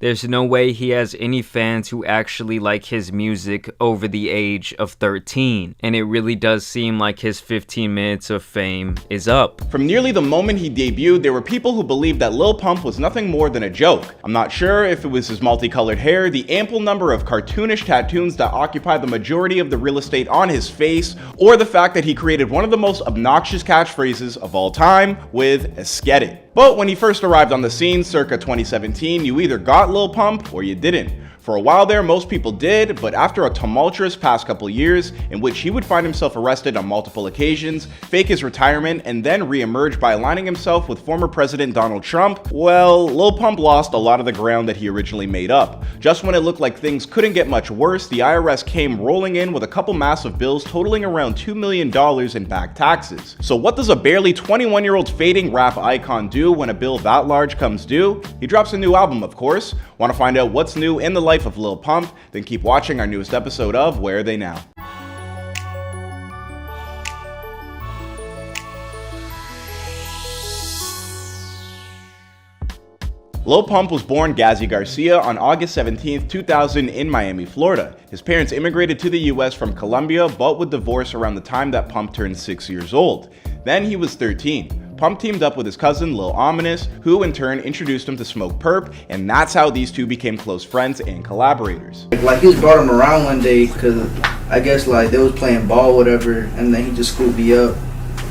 There's no way he has any fans who actually like his music over the age of 13, and it really does seem like his 15 minutes of fame is up. From nearly the moment he debuted, there were people who believed that Lil Pump was nothing more than a joke. I'm not sure if it was his multicolored hair, the ample number of cartoonish tattoos that occupy the majority of the real estate on his face, or the fact that he created one of the most obnoxious catchphrases of all time with "Let's get it." But when he first arrived on the scene circa 2017, you either got Lil Pump or you didn't. For a while there, most people did, but after a tumultuous past couple years in which he would find himself arrested on multiple occasions, fake his retirement, and then re-emerge by aligning himself with former President Donald Trump, well, Lil Pump lost a lot of the ground that he originally made up. Just when it looked like things couldn't get much worse, the IRS came rolling in with a couple massive bills totaling around $2 million in back taxes. So what does a barely 21-year-old fading rap icon do when a bill that large comes due? He drops a new album, of course. Want to find out what's new in the life of Lil Pump? Then keep watching our newest episode of Where Are They Now? Lil Pump was born Gazi Garcia on August 17, 2000 in Miami, Florida. His parents immigrated to the US from Colombia but would divorce around the time that Pump turned 6 years old. Then he was 13. Pump teamed up with his cousin Lil Ominous, who in turn introduced him to Smokepurpp, and that's how these two became close friends and collaborators. Like he just brought him around one day because I guess like they was playing ball whatever, and then he just scooped me up,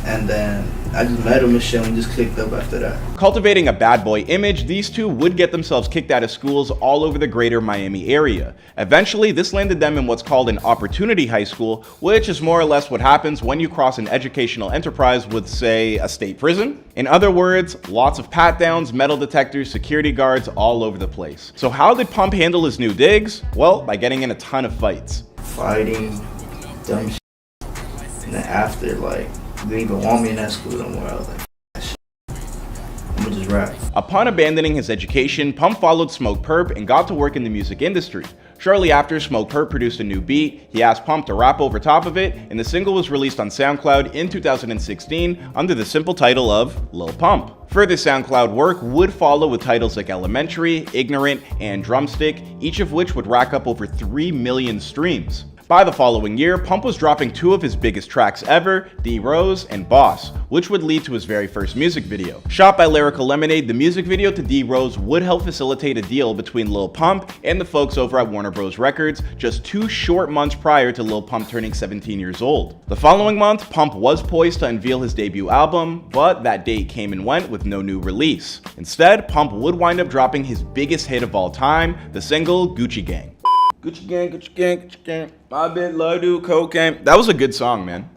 and then I just met him and shit, and we just clicked up after that. Cultivating a bad boy image, these two would get themselves kicked out of schools all over the greater Miami area. Eventually, this landed them in what's called an opportunity high school, which is more or less what happens when you cross an educational enterprise with, say, a state prison. In other words, lots of pat-downs, metal detectors, security guards all over the place. So how did Pump handle his new digs? Well, by getting in a ton of fights. Fighting, dumb shit, and then after, like, they didn't even want me in that school no more. I was like, I'm gonna just rap. Upon abandoning his education, Pump followed Smokepurpp and got to work in the music industry. Shortly after, Smokepurpp produced a new beat. He asked Pump to rap over top of it, and the single was released on SoundCloud in 2016 under the simple title of Lil Pump. Further SoundCloud work would follow with titles like Elementary, Ignorant, and Drumstick, each of which would rack up over 3 million streams. By the following year, Pump was dropping two of his biggest tracks ever, D Rose and Boss, which would lead to his very first music video. Shot by Lyrical Lemonade, the music video to D Rose would help facilitate a deal between Lil Pump and the folks over at Warner Bros. Records just 2 short months prior to Lil Pump turning 17 years old. The following month, Pump was poised to unveil his debut album, but that date came and went with no new release. Instead, Pump would wind up dropping his biggest hit of all time, the single Gucci Gang. Gucci gang, Gucci gang, Gucci gang, my bitch love do cocaine. That was a good song, man.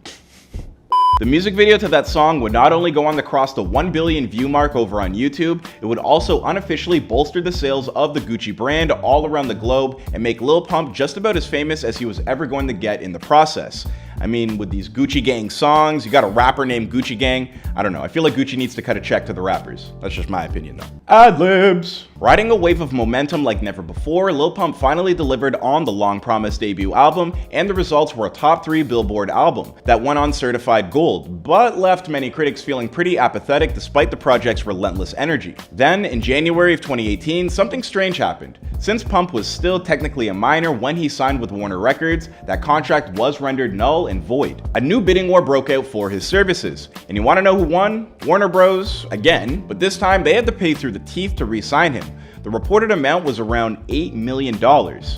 The music video to that song would not only go on to cross the 1 billion view mark over on YouTube, it would also unofficially bolster the sales of the Gucci brand all around the globe and make Lil Pump just about as famous as he was ever going to get in the process. I mean, with these Gucci Gang songs, you got a rapper named Gucci Gang. I don't know, I feel like Gucci needs to cut a check to the rappers. That's just my opinion though. Ad-libs! Riding a wave of momentum like never before, Lil Pump finally delivered on the long-promised debut album, and the results were a top 3 Billboard album that went on certified gold, but left many critics feeling pretty apathetic despite the project's relentless energy. Then, in January of 2018, something strange happened. Since Pump was still technically a minor when he signed with Warner Records, that contract was rendered null and void. A new bidding war broke out for his services, and you want to know who won? Warner Bros. Again, but this time they had to pay through the teeth to re-sign him. The reported amount was around $8 million.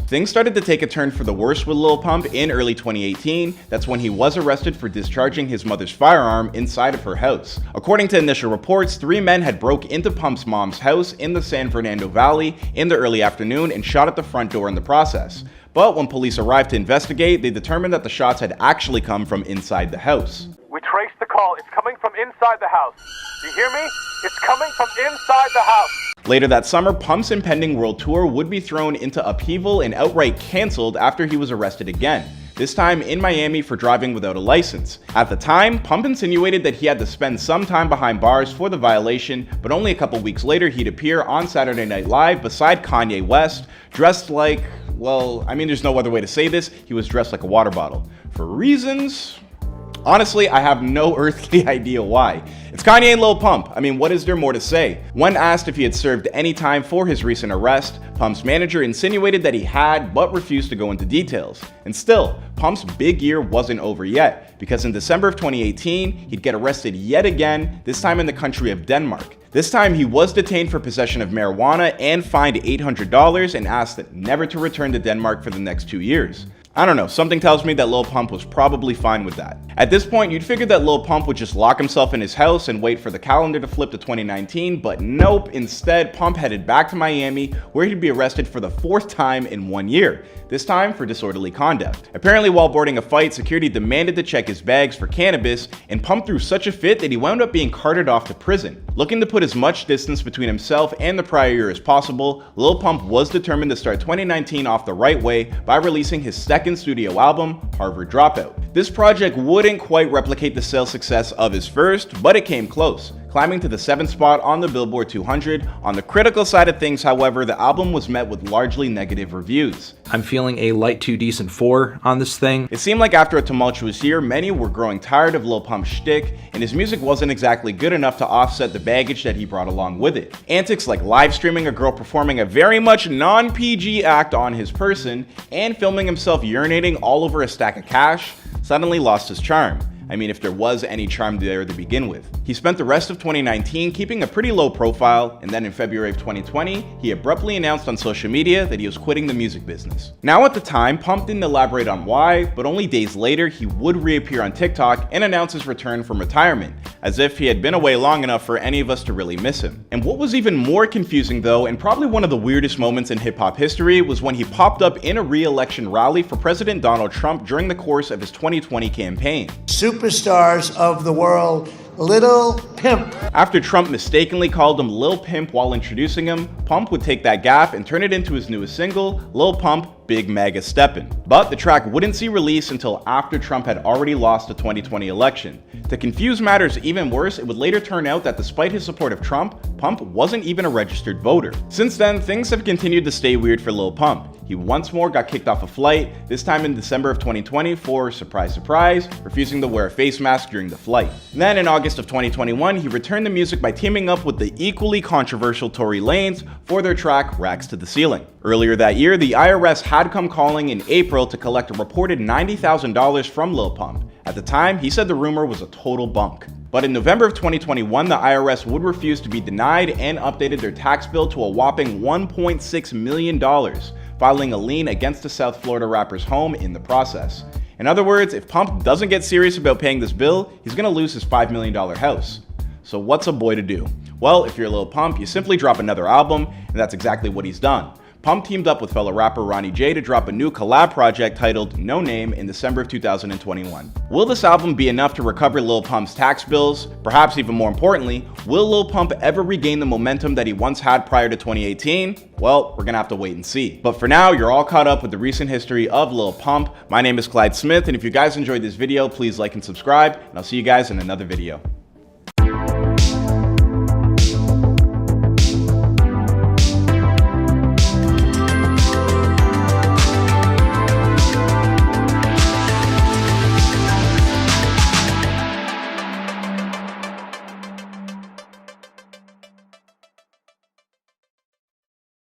Things started to take a turn for the worse with Lil Pump in early 2018. That's when he was arrested for discharging his mother's firearm inside of her house. According to initial reports, 3 men had broke into Pump's mom's house in the San Fernando Valley in the early afternoon and shot at the front door in the process. But when police arrived to investigate, they determined that the shots had actually come from inside the house. We traced the call. It's coming from inside the house. You hear me? It's coming from inside the house. Later that summer, Pump's impending world tour would be thrown into upheaval and outright canceled after he was arrested again, this time in Miami for driving without a license. At the time, Pump insinuated that he had to spend some time behind bars for the violation, but only a couple weeks later he'd appear on Saturday Night Live beside Kanye West, dressed like, well, I mean, there's no other way to say this, he was dressed like a water bottle. For reasons Honestly, I have no earthly idea why. It's Kanye and Lil Pump. I mean, what is there more to say? When asked if he had served any time for his recent arrest, Pump's manager insinuated that he had, but refused to go into details. And still, Pump's big year wasn't over yet, because in December of 2018, he'd get arrested yet again, this time in the country of Denmark. This time, he was detained for possession of marijuana and fined $800 and asked never to return to Denmark for the next 2 years. I don't know, something tells me that Lil Pump was probably fine with that. At this point, you'd figure that Lil Pump would just lock himself in his house and wait for the calendar to flip to 2019, but nope, instead Pump headed back to Miami where he'd be arrested for the 4th time in 1 year, this time for disorderly conduct. Apparently while boarding a fight, security demanded to check his bags for cannabis, and Pump threw such a fit that he wound up being carted off to prison. Looking to put as much distance between himself and the prior year as possible, Lil Pump was determined to start 2019 off the right way by releasing his second studio album, Harvard Dropout. This project wouldn't quite replicate the sales success of his first, but it came close, climbing to the 7th spot on the Billboard 200. On the critical side of things, however, the album was met with largely negative reviews. I'm feeling a light to decent 4 on this thing. It seemed like after a tumultuous year, many were growing tired of Lil Pump's shtick, and his music wasn't exactly good enough to offset the baggage that he brought along with it. Antics like live streaming a girl performing a very much non-PG act on his person, and filming himself urinating all over a stack of cash, suddenly lost his charm. I mean, if there was any charm there to begin with. He spent the rest of 2019 keeping a pretty low profile, and then in February of 2020, he abruptly announced on social media that he was quitting the music business. Now at the time, Pump didn't elaborate on why, but only days later, he would reappear on TikTok and announce his return from retirement, as if he had been away long enough for any of us to really miss him. And what was even more confusing though, and probably one of the weirdest moments in hip-hop history, was when he popped up in a re-election rally for President Donald Trump during the course of his 2020 campaign. Superstars of the world, Lil Pimp. After Trump mistakenly called him Lil Pimp while introducing him, Pump would take that gaffe and turn it into his newest single, Lil Pump Big Mega Steppin'. But the track wouldn't see release until after Trump had already lost the 2020 election. To confuse matters even worse, it would later turn out that despite his support of Trump, Pump wasn't even a registered voter. Since then, things have continued to stay weird for Lil Pump. He once more got kicked off a flight, this time in December of 2020 for, surprise surprise, refusing to wear a face mask during the flight. Then in August of 2021, he returned to music by teaming up with the equally controversial Tory Lanez for their track Racks to the Ceiling. Earlier that year, the IRS had come calling in April to collect a reported $90,000 from Lil Pump. At the time, he said the rumor was a total bunk. But in November of 2021, the IRS would refuse to be denied and updated their tax bill to a whopping $1.6 million, filing a lien against the South Florida rapper's home in the process. In other words, if Pump doesn't get serious about paying this bill, he's gonna lose his $5 million house. So what's a boy to do? Well, if you're Lil Pump, you simply drop another album, and that's exactly what he's done. Pump teamed up with fellow rapper Ronnie J to drop a new collab project titled No Name in December of 2021. Will this album be enough to recover Lil Pump's tax bills? Perhaps even more importantly, will Lil Pump ever regain the momentum that he once had prior to 2018? Well, we're gonna have to wait and see. But for now, you're all caught up with the recent history of Lil Pump. My name is Clyde Smith, and if you guys enjoyed this video, please like and subscribe, and I'll see you guys in another video.